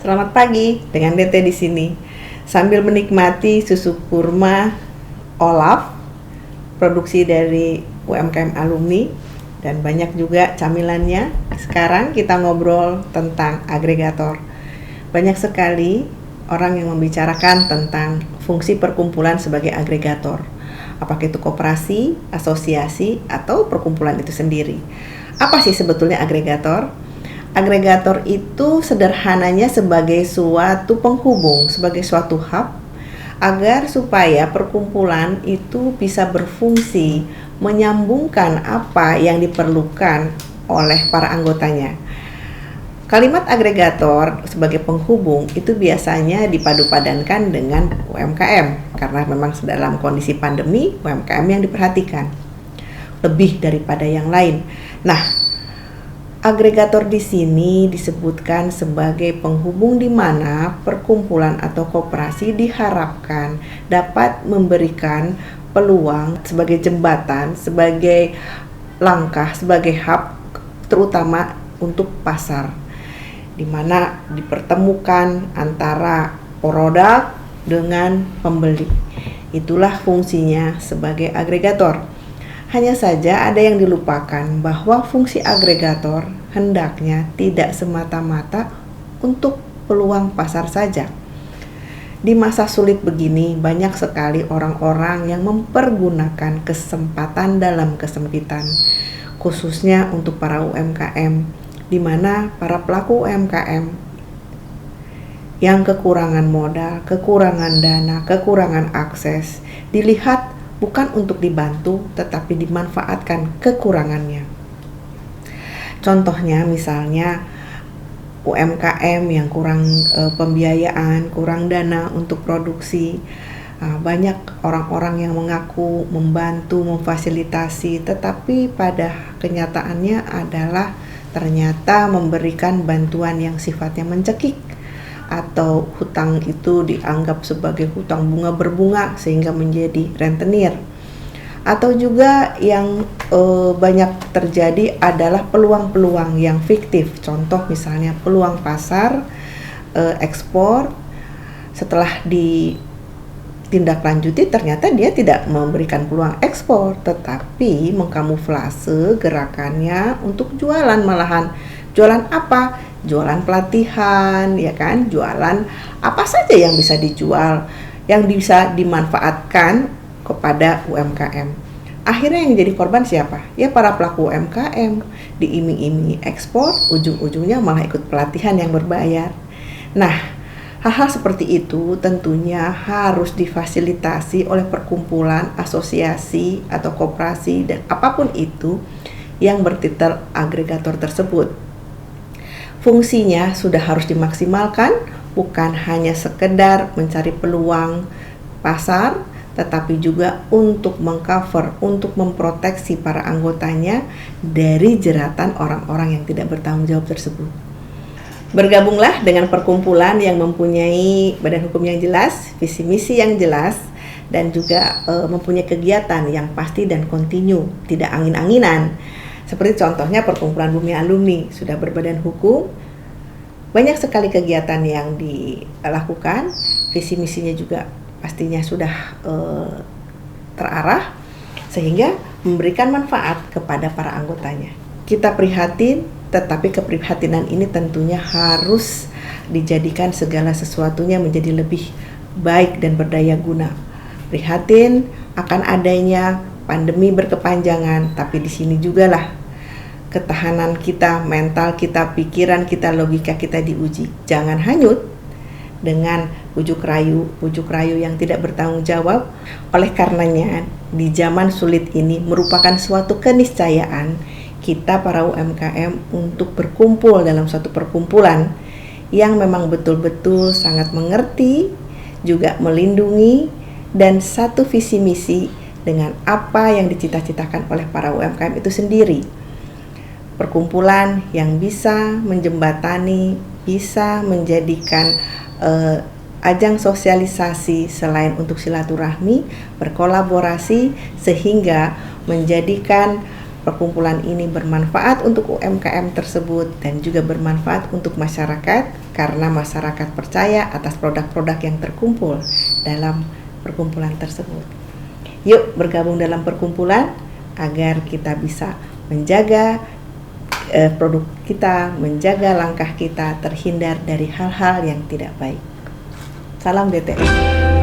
Selamat pagi dengan Dete di sini. Sambil menikmati susu kurma Olaf, produksi dari UMKM alumni dan banyak juga camilannya. Sekarang kita ngobrol tentang agregator. Banyak sekali orang yang membicarakan tentang fungsi perkumpulan sebagai agregator. Apakah itu koperasi, asosiasi, atau perkumpulan itu sendiri? Apa sih sebetulnya agregator? Agregator itu sederhananya sebagai suatu penghubung, sebagai suatu hub agar supaya perkumpulan itu bisa berfungsi menyambungkan apa yang diperlukan oleh para anggotanya. Kalimat agregator sebagai penghubung itu biasanya dipadu-padankan dengan UMKM karena memang dalam kondisi pandemi UMKM yang diperhatikan lebih daripada yang lain. Nah, agregator di sini disebutkan sebagai penghubung di mana perkumpulan atau koperasi diharapkan dapat memberikan peluang sebagai jembatan, sebagai langkah, sebagai hub terutama untuk pasar, di mana dipertemukan antara produk dengan pembeli. Itulah fungsinya sebagai agregator. Hanya saja ada yang dilupakan bahwa fungsi agregator hendaknya tidak semata-mata untuk peluang pasar saja. Di masa sulit begini, banyak sekali orang-orang yang mempergunakan kesempatan dalam kesempitan, khususnya untuk para UMKM, di mana para pelaku UMKM yang kekurangan modal, kekurangan dana, kekurangan akses, dilihat bukan untuk dibantu, tetapi dimanfaatkan kekurangannya. Contohnya misalnya UMKM yang kurang pembiayaan, kurang dana untuk produksi. Banyak orang-orang yang mengaku membantu, memfasilitasi, tetapi pada kenyataannya adalah ternyata memberikan bantuan yang sifatnya mencekik, atau hutang itu dianggap sebagai hutang bunga berbunga sehingga menjadi rentenir. Atau juga yang banyak terjadi adalah peluang-peluang yang fiktif. Contoh misalnya peluang pasar ekspor, setelah ditindaklanjuti ternyata dia tidak memberikan peluang ekspor, tetapi mengkamuflase gerakannya untuk jualan malahan. Jualan apa? Jualan pelatihan, ya kan? Jualan apa saja yang bisa dijual, yang bisa dimanfaatkan kepada UMKM. Akhirnya yang jadi korban siapa? Ya para pelaku UMKM, diiming-imingi ekspor, ujung-ujungnya malah ikut pelatihan yang berbayar. Nah, hal-hal seperti itu tentunya harus difasilitasi oleh perkumpulan, asosiasi, atau koperasi, dan apapun itu yang bertitel agregator tersebut. Fungsinya sudah harus dimaksimalkan, bukan hanya sekedar mencari peluang pasar, tetapi juga untuk mengcover, untuk memproteksi para anggotanya dari jeratan orang-orang yang tidak bertanggung jawab tersebut. Bergabunglah dengan perkumpulan yang mempunyai badan hukum yang jelas, visi misi yang jelas, dan juga mempunyai kegiatan yang pasti dan kontinu, tidak angin-anginan. Seperti contohnya perkumpulan Bumi Alumni sudah berbadan hukum, banyak sekali kegiatan yang dilakukan, visi misinya juga pastinya sudah terarah sehingga memberikan manfaat kepada para anggotanya. Kita prihatin, tetapi keprihatinan ini tentunya harus dijadikan segala sesuatunya menjadi lebih baik dan berdaya guna. Prihatin akan adanya pandemi berkepanjangan, tapi di sini juga lah ketahanan kita, mental kita, pikiran kita, logika kita diuji. Jangan hanyut dengan bujuk rayu yang tidak bertanggung jawab. Oleh karenanya, di zaman sulit ini merupakan suatu keniscayaan kita para UMKM untuk berkumpul dalam suatu perkumpulan yang memang betul-betul sangat mengerti, juga melindungi, dan satu visi misi dengan apa yang dicita-citakan oleh para UMKM itu sendiri. Perkumpulan yang bisa menjembatani, bisa menjadikan ajang sosialisasi selain untuk silaturahmi, berkolaborasi, sehingga menjadikan perkumpulan ini bermanfaat untuk UMKM tersebut dan juga bermanfaat untuk masyarakat karena masyarakat percaya atas produk-produk yang terkumpul dalam perkumpulan tersebut. Yuk bergabung dalam perkumpulan agar kita bisa menjaga produk kita, menjaga langkah kita terhindar dari hal-hal yang tidak baik. Salam DTS.